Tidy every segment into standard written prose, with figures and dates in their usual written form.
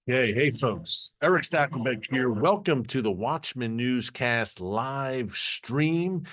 Hey, folks. Eric Stackelbeck here. Welcome to the Watchman Newscast live stream.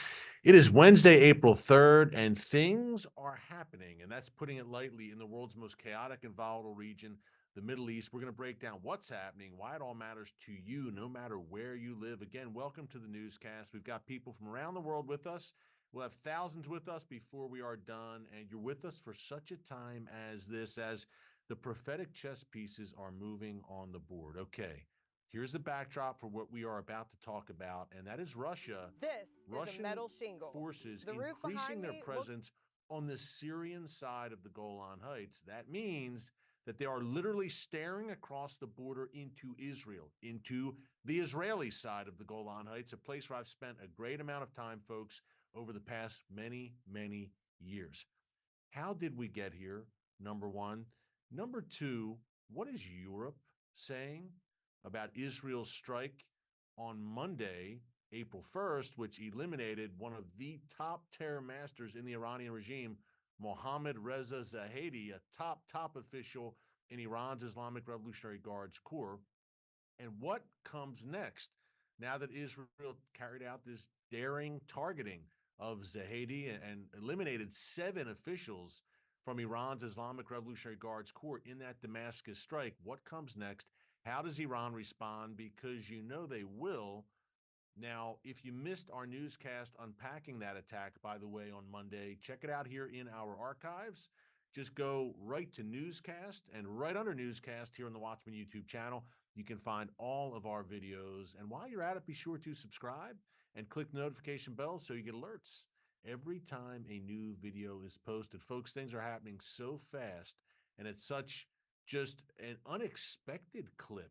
It is Wednesday, April 3rd, and things are happening, and that's putting it lightly, in the world's most chaotic and volatile region, the Middle East. We're going to break down what's happening, why it all matters to you, no matter where you live. Again, welcome to the newscast. We've got people from around the world with us. We'll have thousands with us before we are done, and you're with us for such a time as this, as the prophetic chess pieces are moving on the board. Okay, here's the backdrop for what we are about to talk about, and that is Russia. This is a Russian metal shingle. forces The roof increasing behind their me looks presence on the Syrian side of the Golan Heights. That means that they are literally staring across the border into Israel, into the Israeli side of the Golan Heights, a place where I've spent a great amount of time, folks, over the past many, many years. How did we get here? Number one. Number two, what is Europe saying about Israel's strike on Monday, April 1st, which eliminated one of the top terror masters in the Iranian regime, Mohammad Reza Zahedi, a top official in Iran's Islamic Revolutionary Guards Corps? And what comes next now that Israel carried out this daring targeting of Zahedi and eliminated 7 officials from Iran's Islamic Revolutionary Guards Corps in that Damascus strike? What comes next? How does Iran respond? Because you know they will. Now, if you missed our newscast unpacking that attack, by the way, on Monday, check it out here in our archives. Just go right to newscast, and right under newscast here on the Watchman YouTube channel, you can find all of our videos. And while you're at it, be sure to subscribe and click the notification bell so you get alerts every time a new video is posted. Folks, things are happening so fast, and it's such just an unexpected clip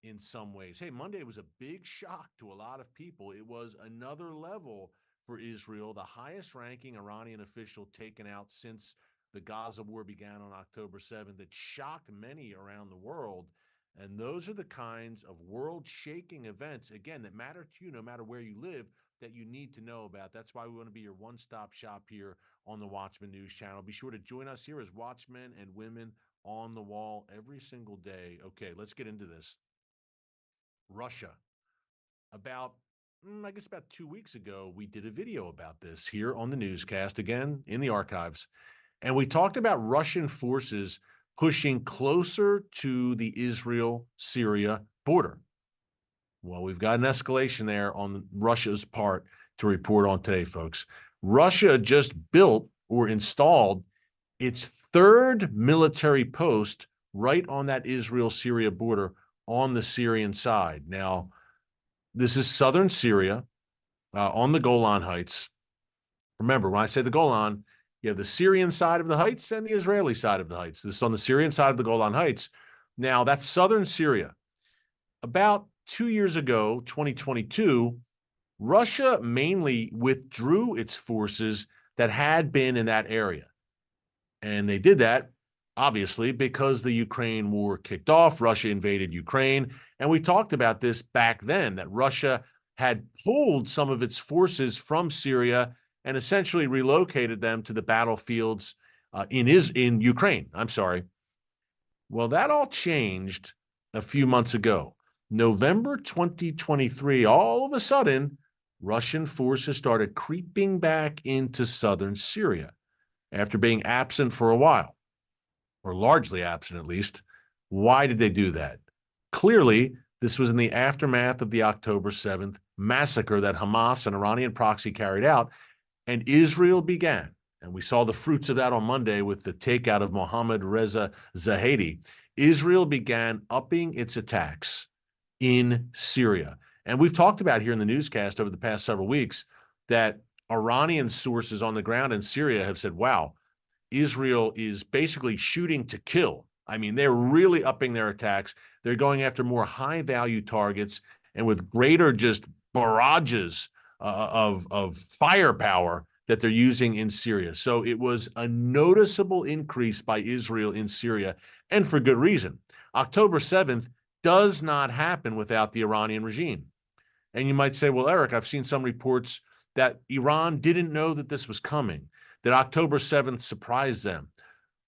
in some ways. Hey, Monday was a big shock to a lot of people. It was another level for Israel, the highest ranking Iranian official taken out since the Gaza war began on October 7th. That shocked many around the world. And those are the kinds of world shaking events, again, that matter to you no matter where you live, that you need to know about. That's why we want to be your one stop shop here on the Watchman News channel. Be sure to join us here as watchmen and women on the wall every single day. Okay, let's get into this. Russia. About, I guess, about 2 weeks ago, we did a video about this here on the newscast, again in the archives. And we talked about Russian forces pushing closer to the Israel Syria border. Well, we've got an escalation there on Russia's part to report on today, folks. Russia just built or installed its third military post right on that Israel Syria border on the Syrian side. Now, this is southern Syria on the Golan Heights. Remember, when I say the Golan, you have the Syrian side of the heights and the Israeli side of the heights. This is on the Syrian side of the Golan Heights. Now, that's southern Syria. About 2 years ago, 2022, Russia mainly withdrew its forces that had been in that area. And they did that, obviously, because the Ukraine war kicked off. Russia invaded Ukraine. And we talked about this back then, that Russia had pulled some of its forces from Syria and essentially relocated them to the battlefields in Ukraine. I'm sorry. Well, that all changed a few months ago. November 2023, all of a sudden, Russian forces started creeping back into southern Syria after being absent for a while, or largely absent at least. Why did they do that? Clearly, this was in the aftermath of the October 7th massacre that Hamas, an Iranian proxy, carried out, and Israel began. And we saw the fruits of that on Monday with the takeout of Mohammad Reza Zahedi. Israel began upping its attacks in Syria. And we've talked about here in the newscast over the past several weeks that Iranian sources on the ground in Syria have said, wow, Israel is basically shooting to kill. I mean, they're really upping their attacks. They're going after more high value targets and with greater just barrages of firepower that they're using in Syria. So it was a noticeable increase by Israel in Syria, and for good reason. October 7th does not happen without the Iranian regime. And you might say, well, Eric, I've seen some reports that Iran didn't know that this was coming, that October 7th surprised them.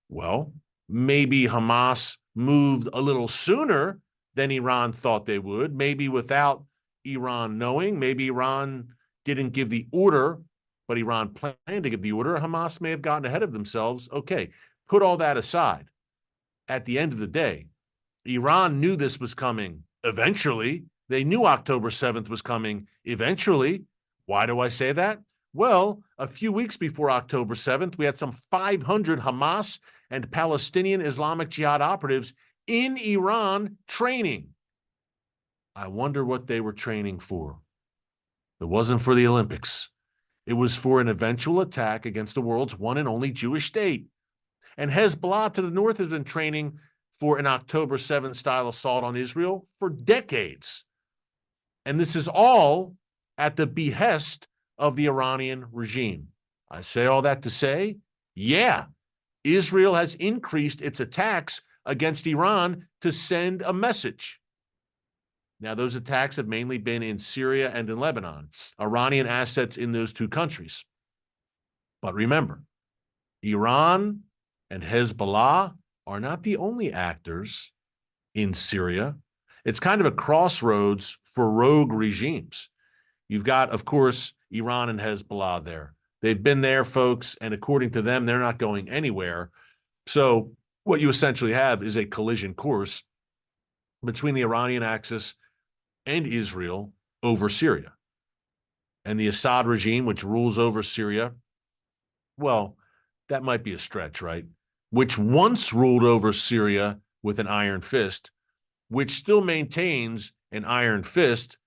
Well, maybe Hamas moved a little sooner than Iran thought they would, maybe without Iran knowing. Maybe Iran didn't give the order, but Iran planned to give the order. Hamas may have gotten ahead of themselves. Okay, put all that aside. At the end of the day, Iran knew this was coming eventually. They knew October 7th was coming eventually. Why do I say that? Well, a few weeks before October 7th, we had some 500 Hamas and Palestinian Islamic Jihad operatives in Iran training. I wonder what they were training for. It wasn't for the Olympics. It was for an eventual attack against the world's one and only Jewish state. And Hezbollah to the north has been training for an October 7th style assault on Israel for decades. And this is all at the behest of the Iranian regime. I say all that to say, yeah, Israel has increased its attacks against Iran to send a message. Now, those attacks have mainly been in Syria and in Lebanon, Iranian assets in those two countries. But remember, Iran and Hezbollah are not the only actors in Syria. It's kind of a crossroads for rogue regimes. You've got, of course, Iran and Hezbollah there. They've been there, folks, and according to them, they're not going anywhere. So what you essentially have is a collision course between the Iranian axis and Israel over Syria. And the Assad regime, which rules over Syria, well, that might be a stretch, right? Which once ruled over Syria with an iron fist, which still maintains an iron fist,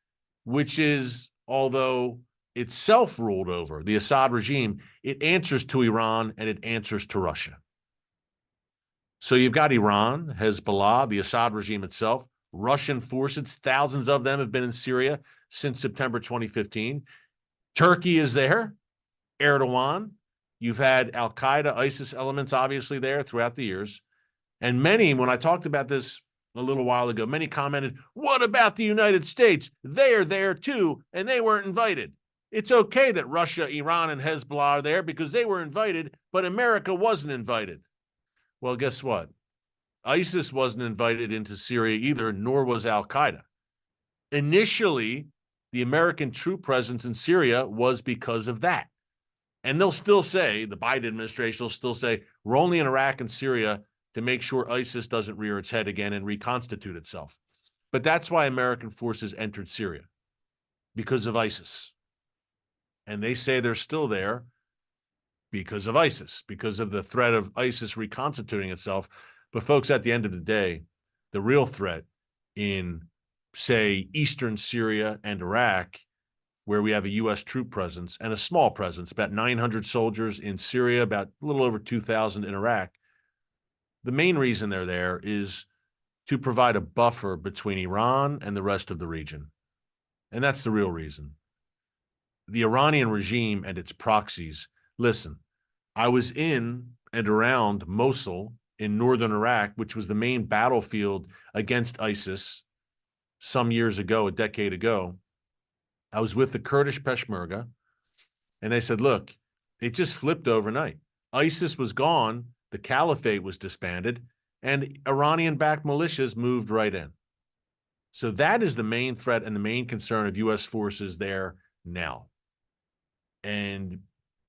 which is, although itself ruled over, the Assad regime, it answers to Iran and it answers to Russia. So you've got Iran, Hezbollah, the Assad regime itself, Russian forces, thousands of them have been in Syria since September 2015. Turkey is there, Erdogan. You've had al-Qaeda, ISIS elements obviously there throughout the years. And many, when I talked about this a little while ago, many commented, what about the United States? They're there too, and they weren't invited. It's okay that Russia, Iran, and Hezbollah are there because they were invited, but America wasn't invited. Well, guess what? ISIS wasn't invited into Syria either, nor was al-Qaeda. Initially, the American troop presence in Syria was because of that. And they'll still say, the Biden administration will still say, we're only in Iraq and Syria to make sure ISIS doesn't rear its head again and reconstitute itself. But that's why American forces entered Syria, because of ISIS. And they say they're still there because of ISIS, because of the threat of ISIS reconstituting itself. But folks, at the end of the day, the real threat in, say, eastern Syria and Iraq, where we have a U.S. troop presence and a small presence, about 900 soldiers in Syria, about a little over 2,000 in Iraq. The main reason they're there is to provide a buffer between Iran and the rest of the region. And that's the real reason. The Iranian regime and its proxies, listen, I was in and around Mosul in northern Iraq, which was the main battlefield against ISIS some years ago, a decade ago. I was with the Kurdish Peshmerga, and they said, look, it just flipped overnight. ISIS was gone, the caliphate was disbanded, and Iranian-backed militias moved right in. So that is the main threat and the main concern of U.S. forces there now. And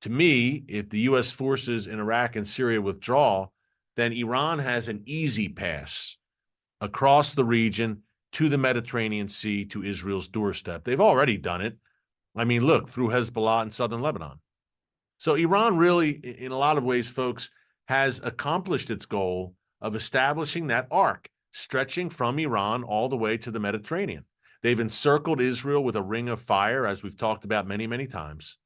to me, if the U.S. forces in Iraq and Syria withdraw, then Iran has an easy pass across the region to the Mediterranean Sea, to Israel's doorstep. They've already done it. I mean, look, through Hezbollah in southern Lebanon. So Iran really, in a lot of ways, folks, has accomplished its goal of establishing that arc, stretching from Iran all the way to the Mediterranean. They've encircled Israel with a ring of fire, as we've talked about many, many times.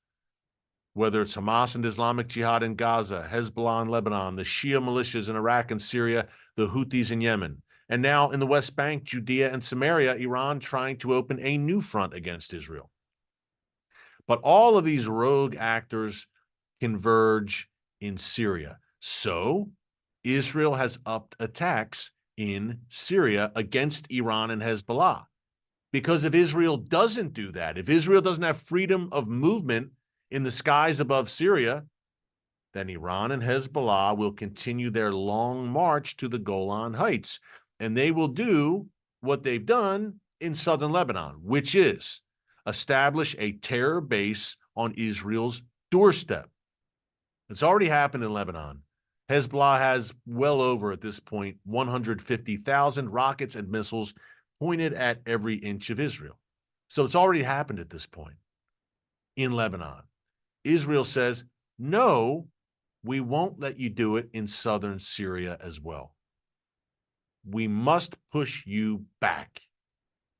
Whether it's Hamas and Islamic Jihad in Gaza, Hezbollah in Lebanon, the Shia militias in Iraq and Syria, the Houthis in Yemen. And now in the West Bank, Judea and Samaria, Iran trying to open a new front against Israel. But all of these rogue actors converge in Syria. So Israel has upped attacks in Syria against Iran and Hezbollah. Because if Israel doesn't do that, if Israel doesn't have freedom of movement in the skies above Syria, then Iran and Hezbollah will continue their long march to the Golan Heights. And they will do what they've done in southern Lebanon, which is establish a terror base on Israel's doorstep. It's already happened in Lebanon. Hezbollah has well over, at this point, 150,000 rockets and missiles pointed at every inch of Israel. So it's already happened at this point in Lebanon. Israel says, no, we won't let you do it in southern Syria as well. We must push you back.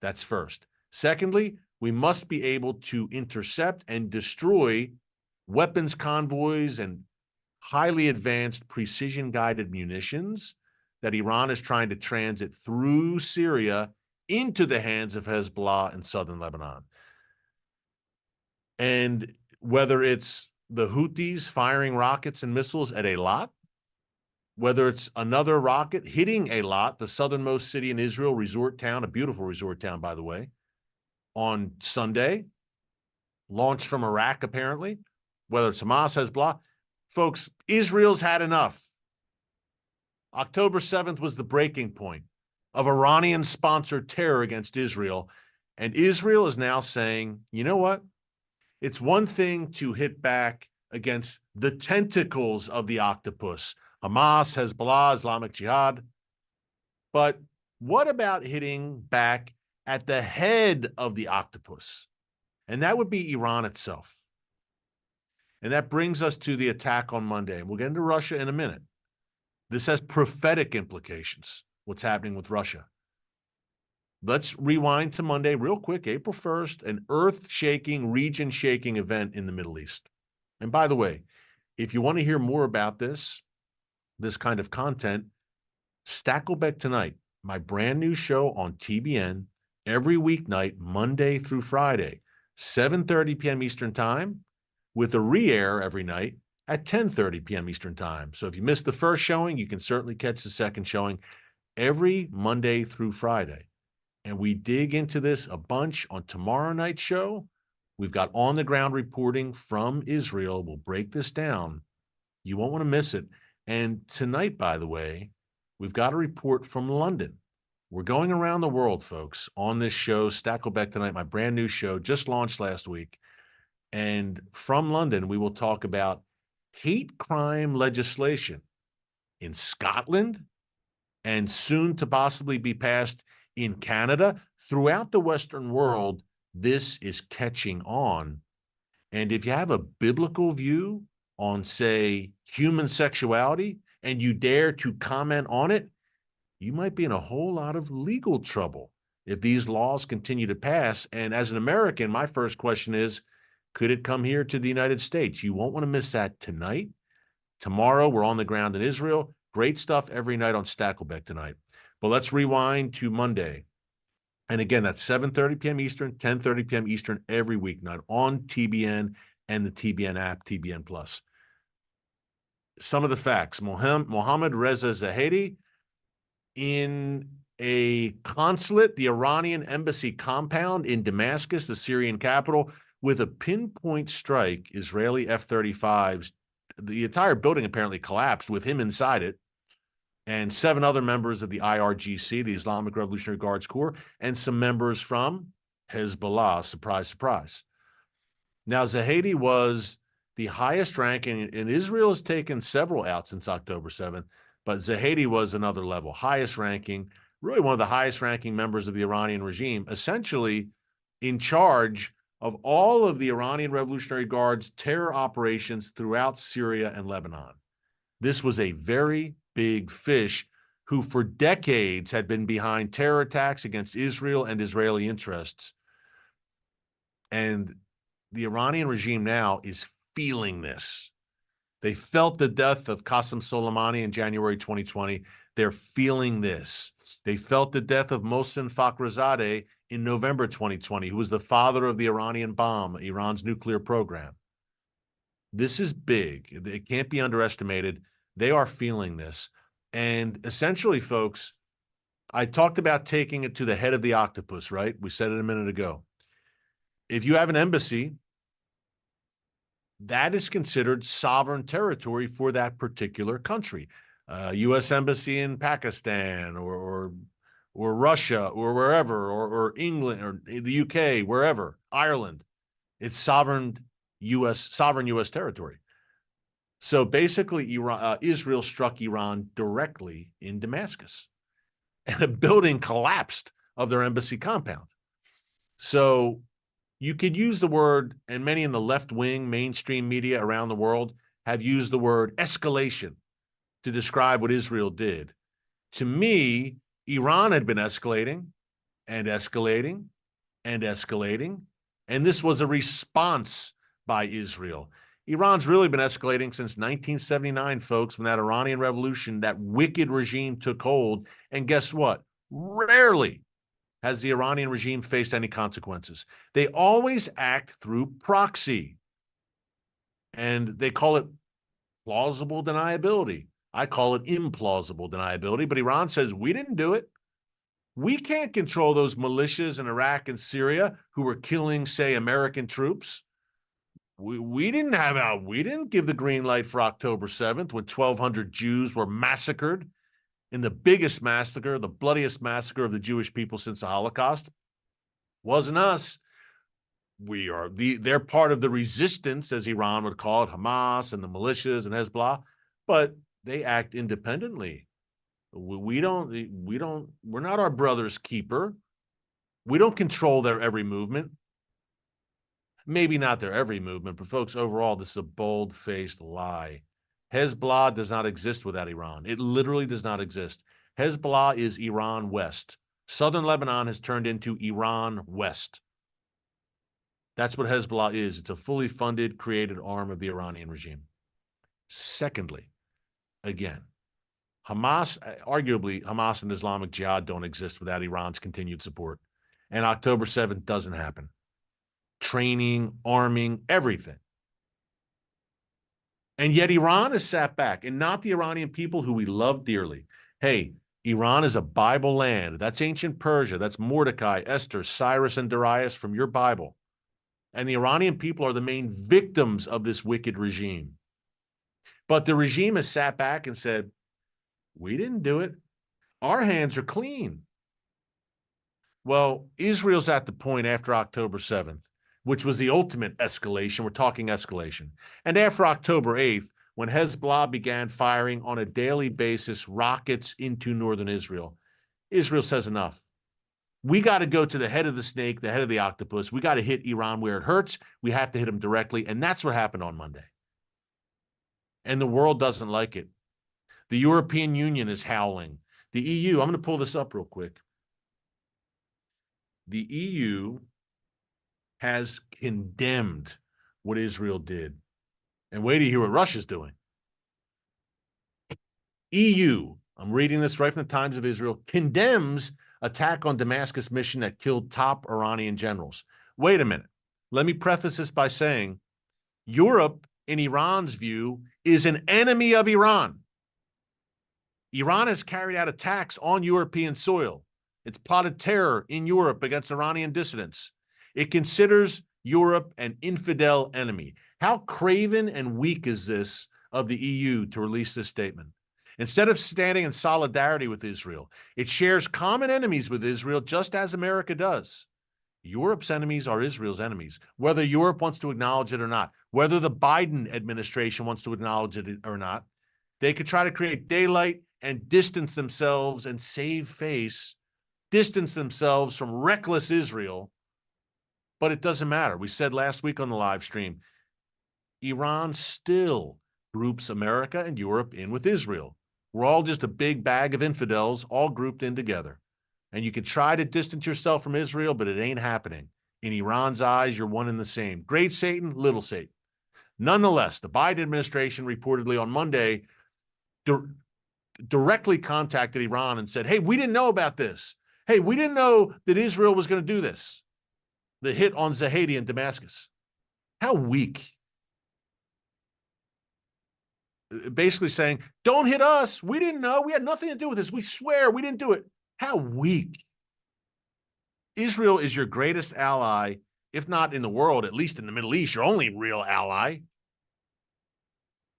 That's first. Secondly, we must be able to intercept and destroy weapons convoys and highly advanced precision-guided munitions that Iran is trying to transit through Syria into the hands of Hezbollah in southern Lebanon. And whether it's the Houthis firing rockets and missiles at Eilat, whether it's another rocket hitting Eilat, the southernmost city in Israel, resort town, a beautiful resort town, by the way, on Sunday, launched from Iraq, apparently, whether it's Hamas, Hezbollah. Folks, Israel's had enough. October 7th was the breaking point of Iranian-sponsored terror against Israel, and Israel is now saying, you know what? It's one thing to hit back against the tentacles of the octopus, Hamas, Hezbollah, Islamic Jihad. But what about hitting back at the head of the octopus? And that would be Iran itself. And that brings us to the attack on Monday. And we'll get into Russia in a minute. This has prophetic implications, what's happening with Russia. Let's rewind to Monday real quick, April 1st, an earth-shaking, region-shaking event in the Middle East. And by the way, if you want to hear more about this kind of content, Stackleback Tonight, my brand new show on TBN, every weeknight, Monday through Friday, 7:30 p.m. Eastern Time, with a re-air every night at 10:30 p.m. Eastern Time. So if you missed the first showing, you can certainly catch the second showing every Monday through Friday. And we dig into this a bunch on tomorrow night's show. We've got on-the-ground reporting from Israel. We'll break this down. You won't want to miss it. And tonight, by the way, we've got a report from London. We're going around the world, folks, on this show, Stackleback Tonight, my brand new show, just launched last week. And from London, we will talk about hate crime legislation in Scotland and soon to possibly be passed in Canada. Throughout the Western world, this is catching on. And if you have a biblical view on, say, human sexuality, and you dare to comment on it, you might be in a whole lot of legal trouble if these laws continue to pass. And as an American, my first question is, could it come here to the United States? You won't want to miss that tonight. Tomorrow, we're on the ground in Israel. Great stuff every night on Stackleback Tonight. But let's rewind to Monday. And again, that's 7:30 p.m. Eastern, 10:30 p.m. Eastern every weeknight on TBN and the TBN app, TBN Plus. Some of the facts. Mohammad Reza Zahedi in a consulate, the Iranian embassy compound in Damascus, the Syrian capital, with a pinpoint strike, Israeli F-35s. The entire building apparently collapsed with him inside it, and 7 other members of the IRGC, the Islamic Revolutionary Guards Corps, and some members from Hezbollah. Surprise, surprise. Now, Zahedi was the highest ranking, and Israel has taken several out since October 7th, but Zahedi was another level, highest ranking, really one of the highest ranking members of the Iranian regime, essentially in charge of all of the Iranian Revolutionary Guard's terror operations throughout Syria and Lebanon. This was a very big fish who for decades had been behind terror attacks against Israel and Israeli interests. And the Iranian regime now is feeling this. They felt the death of Qasem Soleimani in January 2020. They're feeling this. They felt the death of Mohsen Fakhrizadeh in November 2020, who was the father of the Iranian bomb, Iran's nuclear program. This is big. It can't be underestimated. They are feeling this. And essentially, folks, I talked about taking it to the head of the octopus, right? We said it a minute ago. If you have an embassy, that is considered sovereign territory for that particular country. U.S. embassy in Pakistan or or Russia or wherever, or England or the UK, wherever, Ireland. It's sovereign U.S. territory. So basically, Israel struck Iran directly in Damascus, and a building collapsed of their embassy compound. So you could use the word, and many in the left-wing mainstream media around the world have used the word escalation to describe what Israel did. To me, Iran had been escalating and escalating and escalating, and this was a response by Israel. Iran's really been escalating since 1979, folks, when that Iranian Revolution, that wicked regime took hold. And guess what? Rarely has the Iranian regime faced any consequences. They always act through proxy, and they call it plausible deniability. I call it implausible deniability, but Iran says we didn't do it. We can't control those militias in Iraq and Syria who were killing, say, American troops. We didn't give the green light for October 7th when 1,200 Jews were massacred in the biggest massacre, the bloodiest massacre of the Jewish people since the Holocaust. Wasn't us. They're part of the resistance, as Iran would call it, Hamas and the militias and Hezbollah, but they act independently. We're not our brother's keeper. We don't control their every movement. Maybe not their every movement, but folks, overall, this is a bold-faced lie. Hezbollah does not exist without Iran. It literally does not exist. Hezbollah is Iran West. Southern Lebanon has turned into Iran West. That's what Hezbollah is. It's a fully funded, created arm of the Iranian regime. Secondly, again, arguably, Hamas and Islamic Jihad don't exist without Iran's continued support. And October 7th doesn't happen. Training, arming, everything. And yet Iran has sat back, and not the Iranian people who we love dearly. Hey, Iran is a Bible land. That's ancient Persia. That's Mordecai, Esther, Cyrus, and Darius from your Bible. And the Iranian people are the main victims of this wicked regime. But the regime has sat back and said, we didn't do it. Our hands are clean. Well, Israel's at the point after October 7th, which was the ultimate escalation. We're talking escalation. And after October 8th, when Hezbollah began firing on a daily basis rockets into northern Israel, Israel says enough. We got to go to the head of the snake, the head of the octopus. We got to hit Iran where it hurts. We have to hit them directly. And that's what happened on Monday. And the world doesn't like it. The European Union is howling. The EU, I'm going to pull this up real quick. The EU has condemned what Israel did. And wait to hear what Russia's doing. EU, I'm reading this right from the Times of Israel, condemns attack on Damascus mission that killed top Iranian generals. Wait a minute. Let me preface this by saying Europe, in Iran's view, is an enemy of Iran. Iran has carried out attacks on European soil. It's plotted terror in Europe against Iranian dissidents. It considers Europe an infidel enemy. How craven and weak is this of the EU to release this statement? Instead of standing in solidarity with Israel, it shares common enemies with Israel, just as America does. Europe's enemies are Israel's enemies, whether Europe wants to acknowledge it or not, whether the Biden administration wants to acknowledge it or not. They could try to create daylight and distance themselves and save face, distance themselves from reckless Israel, but it doesn't matter. We said last week on the live stream, Iran still groups America and Europe in with Israel. We're all just a big bag of infidels all grouped in together. And you can try to distance yourself from Israel, but it ain't happening. In Iran's eyes, you're one and the same. Great Satan, little Satan. Nonetheless, the Biden administration reportedly on Monday directly contacted Iran and said, hey, we didn't know about this. Hey, we didn't know that Israel was going to do this. The hit on Zahedi in Damascus. How weak. Basically saying, don't hit us. We didn't know. We had nothing to do with this. We swear we didn't do it. How weak. Israel is your greatest ally, if not in the world, at least in the Middle East, your only real ally.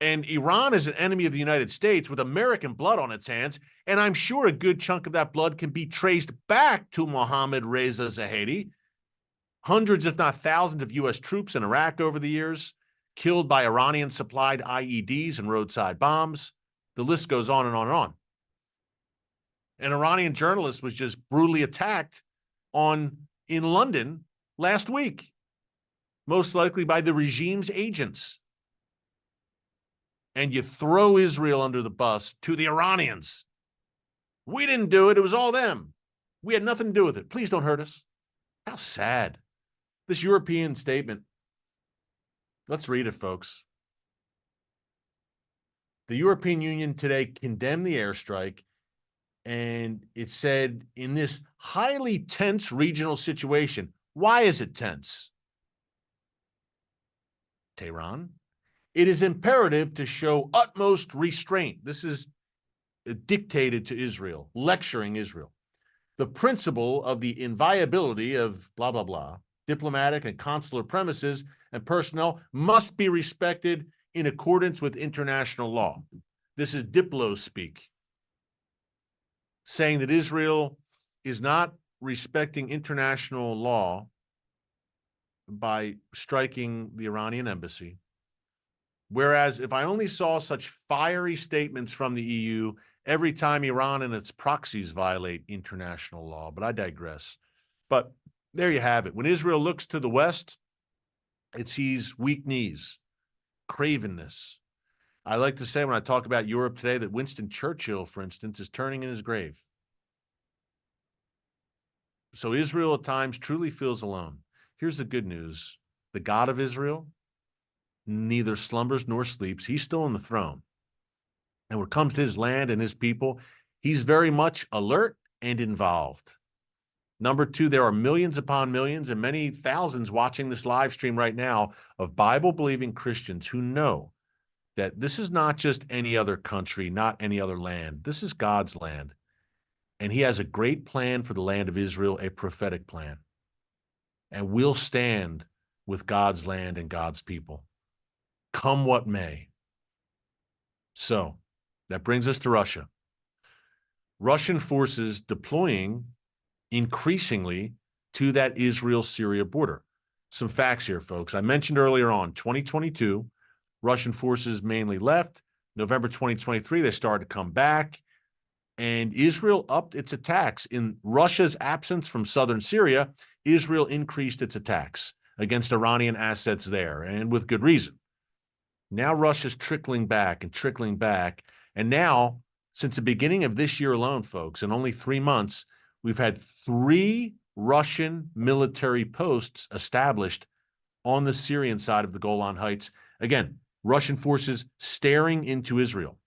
And Iran is an enemy of the United States with American blood on its hands. And I'm sure a good chunk of that blood can be traced back to Mohammad Reza Zahedi. Hundreds, if not thousands, of U.S. troops in Iraq over the years, killed by Iranian-supplied IEDs and roadside bombs. The list goes on and on and on. An Iranian journalist was just brutally attacked in London last week, most likely by the regime's agents. And you throw Israel under the bus to the Iranians. We didn't do it. It was all them. We had nothing to do with it. Please don't hurt us. How sad. This European statement. Let's read it, folks. The European Union today condemned the airstrike, and it said in this highly tense regional situation. Why is it tense? Tehran. It is imperative to show utmost restraint. This is dictated to Israel, lecturing Israel. The principle of the inviolability of blah, blah, blah, diplomatic and consular premises and personnel must be respected in accordance with international law. This is Diplo speak, saying that Israel is not respecting international law by striking the Iranian embassy. Whereas if I only saw such fiery statements from the EU every time Iran and its proxies violate international law, but I digress. But there you have it. When Israel looks to the West, it sees weak knees, cravenness. I like to say when I talk about Europe today that Winston Churchill, for instance, is turning in his grave. So Israel at times truly feels alone. Here's the good news. The God of Israel neither slumbers nor sleeps. He's still on the throne. And when it comes to his land and his people, he's very much alert and involved. Number two, there are millions upon millions and many thousands watching this live stream right now of Bible-believing Christians who know that this is not just any other country, not any other land. This is God's land. And he has a great plan for the land of Israel, a prophetic plan. And we'll stand with God's land and God's people, come what may. So that brings us to Russia. Russian forces deploying increasingly to that Israel-Syria border. Some facts here, folks. I mentioned earlier on, 2022, Russian forces mainly left. November 2023, they started to come back. And Israel upped its attacks. In Russia's absence from southern Syria, Israel increased its attacks against Iranian assets there, and with good reason. Now Russia's trickling back. And now, since the beginning of this year alone, folks, in only 3 months, we've had 3 Russian military posts established on the Syrian side of the Golan Heights. Again, Russian forces staring into Israel.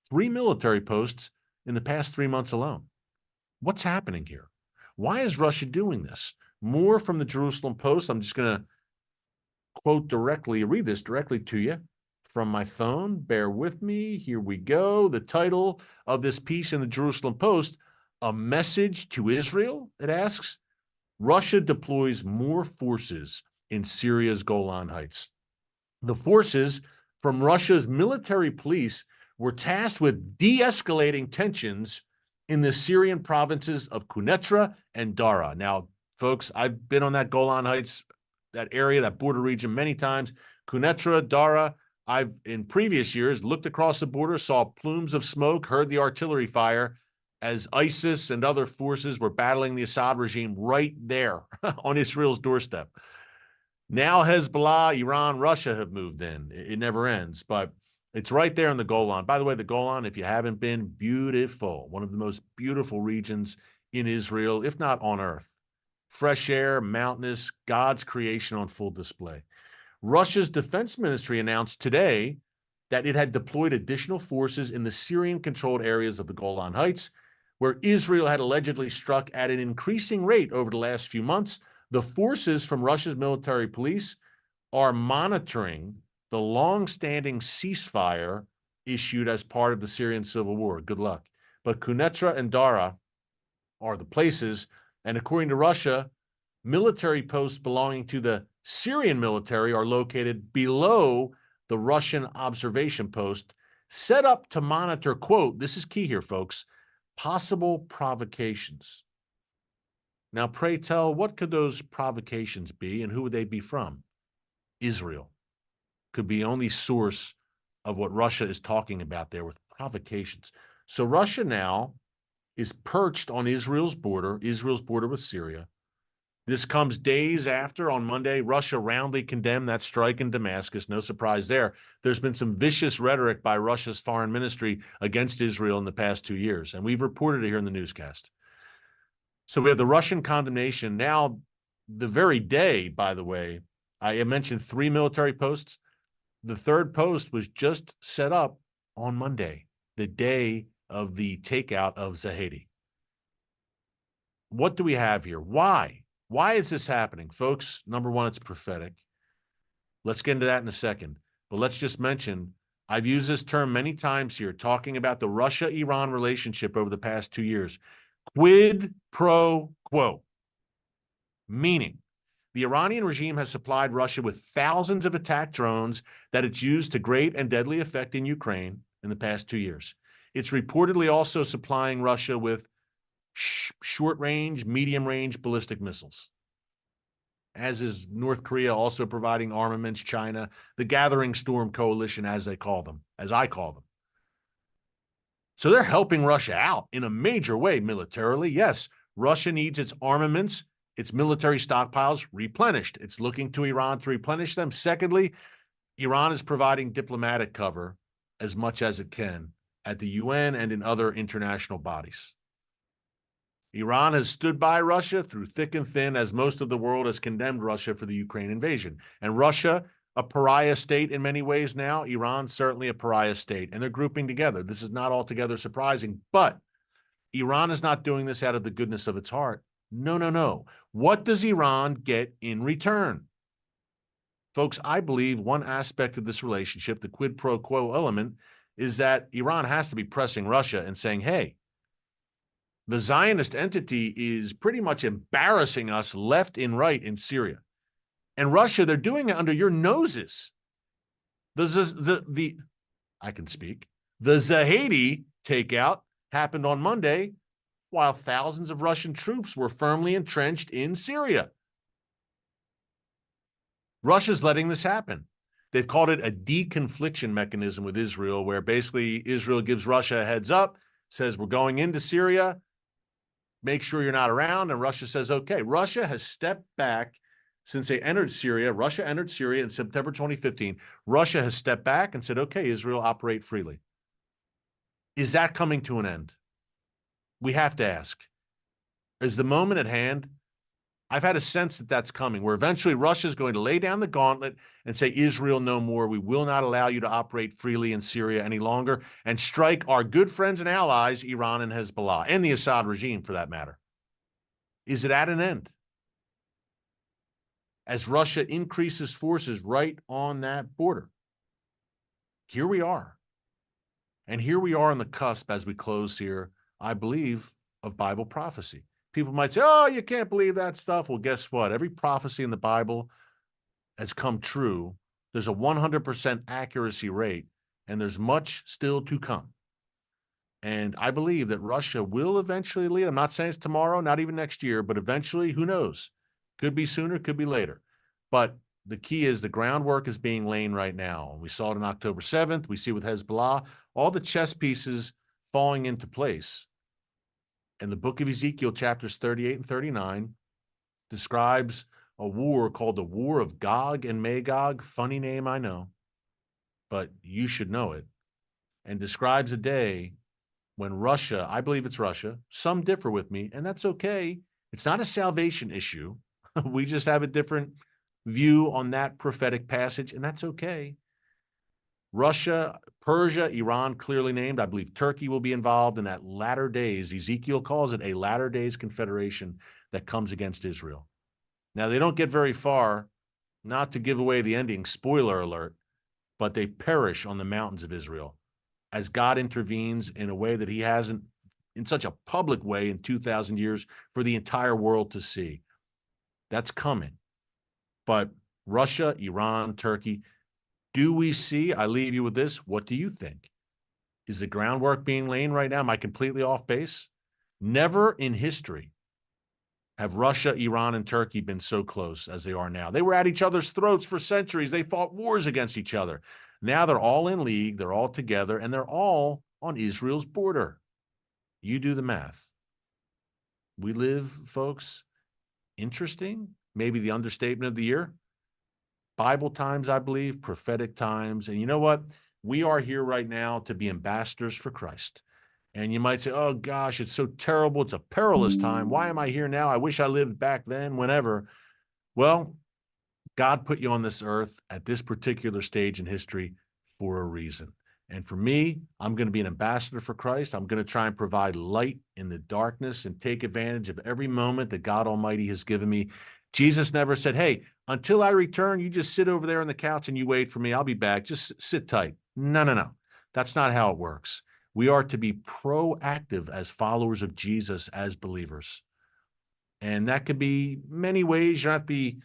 3 military posts in the past 3 months alone. What's happening here? Why is Russia doing this? More from the Jerusalem Post. I'm just going to read this directly to you from my phone. Bear with me. Here we go. The title of this piece in the Jerusalem Post, A Message to Israel, it asks, Russia deploys more forces in Syria's Golan Heights. The forces from Russia's military police were tasked with de-escalating tensions in the Syrian provinces of Quneitra and Dara. Now, folks, I've been on that Golan Heights, that area, that border region many times. Quneitra, Dara, I've, in previous years, looked across the border, saw plumes of smoke, heard the artillery fire as ISIS and other forces were battling the Assad regime right there on Israel's doorstep. Now Hezbollah, Iran, Russia have moved in. It never ends, but it's right there in the Golan. By the way, the Golan, if you haven't been, beautiful. One of the most beautiful regions in Israel, if not on earth. Fresh air, mountainous, God's creation on full display. Russia's defense ministry announced today that it had deployed additional forces in the Syrian-controlled areas of the Golan Heights, where Israel had allegedly struck at an increasing rate over the last few months. The forces from Russia's military police are monitoring the long-standing ceasefire issued as part of the Syrian civil war. Good luck. But Quneitra and Dara are the places, and according to Russia, military posts belonging to the Syrian military are located below the Russian observation post set up to monitor, quote, this is key here, folks, possible provocations. Now, pray tell, what could those provocations be and who would they be from? Israel could be only source of what Russia is talking about there with provocations. So Russia now is perched on Israel's border with Syria. This comes days after, on Monday, Russia roundly condemned that strike in Damascus. No surprise there. There's been some vicious rhetoric by Russia's foreign ministry against Israel in the past 2 years, and we've reported it here in the newscast. So we have the Russian condemnation. Now, the very day, by the way, I mentioned 3 military posts. The third post was just set up on Monday, the day of the takeout of Zahedi. What do we have here? Why? Why is this happening? Folks, number one, it's prophetic. Let's get into that in a second. But let's just mention, I've used this term many times here, talking about the Russia-Iran relationship over the past 2 years. Quid pro quo. Meaning, the Iranian regime has supplied Russia with thousands of attack drones that it's used to great and deadly effect in Ukraine in the past 2 years. It's reportedly also supplying Russia with short-range, medium-range ballistic missiles, as is North Korea also providing armaments, China, the Gathering Storm Coalition, as they call them, as I call them. So they're helping Russia out in a major way militarily. Yes, Russia needs its armaments, its military stockpiles replenished. It's looking to Iran to replenish them. Secondly, Iran is providing diplomatic cover as much as it can at the UN and in other international bodies. Iran has stood by Russia through thick and thin, as most of the world has condemned Russia for the Ukraine invasion. And Russia, a pariah state in many ways now, Iran certainly a pariah state, and they're grouping together. This is not altogether surprising, but Iran is not doing this out of the goodness of its heart. No, no, no. What does Iran get in return? Folks, I believe one aspect of this relationship, the quid pro quo element, is that Iran has to be pressing Russia and saying, hey, the Zionist entity is pretty much embarrassing us left and right in Syria. And Russia, they're doing it under your noses. I can speak. The Zahedi takeout happened on Monday while thousands of Russian troops were firmly entrenched in Syria. Russia's letting this happen. They've called it a deconfliction mechanism with Israel, where basically Israel gives Russia a heads up, says we're going into Syria, make sure you're not around, and Russia says, okay. Russia has stepped back since they entered Syria. Russia entered Syria in September 2015. Russia has stepped back and said, okay, Israel, operate freely. Is that coming to an end? We have to ask. Is the moment at hand? I've had a sense that that's coming, where eventually Russia is going to lay down the gauntlet and say, Israel, no more. We will not allow you to operate freely in Syria any longer, and strike our good friends and allies, Iran and Hezbollah, and the Assad regime for that matter. Is it at an end? As Russia increases forces right on that border. Here we are. And here we are on the cusp as we close here, I believe, of Bible prophecy. People might say, oh, you can't believe that stuff. Well, guess what? Every prophecy in the Bible has come true. There's a 100% accuracy rate, and there's much still to come. And I believe that Russia will eventually lead. I'm not saying it's tomorrow, not even next year, but eventually, who knows? Could be sooner, could be later. But the key is the groundwork is being laid right now. We saw it on October 7th. We see with Hezbollah, all the chess pieces falling into place. And the book of Ezekiel, chapters 38 and 39, describes a war called the War of Gog and Magog. Funny name, I know, but you should know it. And describes a day when Russia, I believe it's Russia, some differ with me, and that's okay. It's not a salvation issue. We just have a different view on that prophetic passage, and that's okay. Russia, Persia, Iran clearly named. I believe Turkey will be involved in that latter days. Ezekiel calls it a latter days confederation that comes against Israel. Now, they don't get very far, not to give away the ending, spoiler alert, but they perish on the mountains of Israel as God intervenes in a way that he hasn't in such a public way in 2,000 years for the entire world to see. That's coming. But Russia, Iran, Turkey, Do we see? I leave you with this. What do you think? Is the groundwork being laid right now? Am I completely off base? Never in history have Russia, Iran, and Turkey been so close as they are now. They were at each other's throats for centuries. They fought wars against each other. Now they're all in league, they're all together, and they're all on Israel's border. You do the math. We live, folks, interesting, maybe the understatement of the year. Bible times, I believe, prophetic times. And you know what? We are here right now to be ambassadors for Christ. And you might say, oh gosh, it's so terrible. It's a perilous time. Why am I here now? I wish I lived back then, whenever. Well, God put you on this earth at this particular stage in history for a reason. And for me, I'm going to be an ambassador for Christ. I'm going to try and provide light in the darkness and take advantage of every moment that God Almighty has given me. Jesus never said, hey, until I return, you just sit over there on the couch and you wait for me. I'll be back. Just sit tight. No, no, no. That's not how it works. We are to be proactive as followers of Jesus, as believers. And that could be many ways. You don't have to be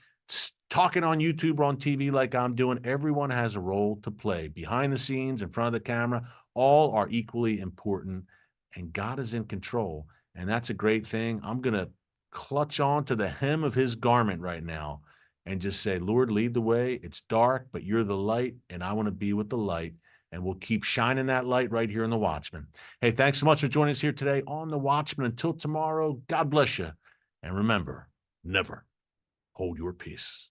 talking on YouTube or on TV like I'm doing. Everyone has a role to play behind the scenes, in front of the camera. All are equally important, and God is in control. And that's a great thing. I'm going to clutch on to the hem of his garment right now and just say, Lord, lead the way. It's dark, but you're the light, and I want to be with the light. And we'll keep shining that light right here in The Watchman. Hey, thanks so much for joining us here today on The Watchman. Until tomorrow, God bless you. And remember, never hold your peace.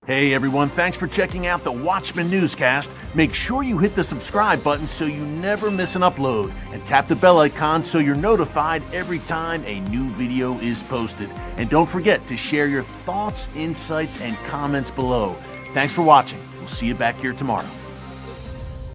Hey everyone, thanks for checking out the Watchman Newscast. Make sure you hit the subscribe button so you never miss an upload, and tap the bell icon so you're notified every time a new video is posted. And don't forget to share your thoughts, insights, and comments below. Thanks for watching. We'll see you back here tomorrow.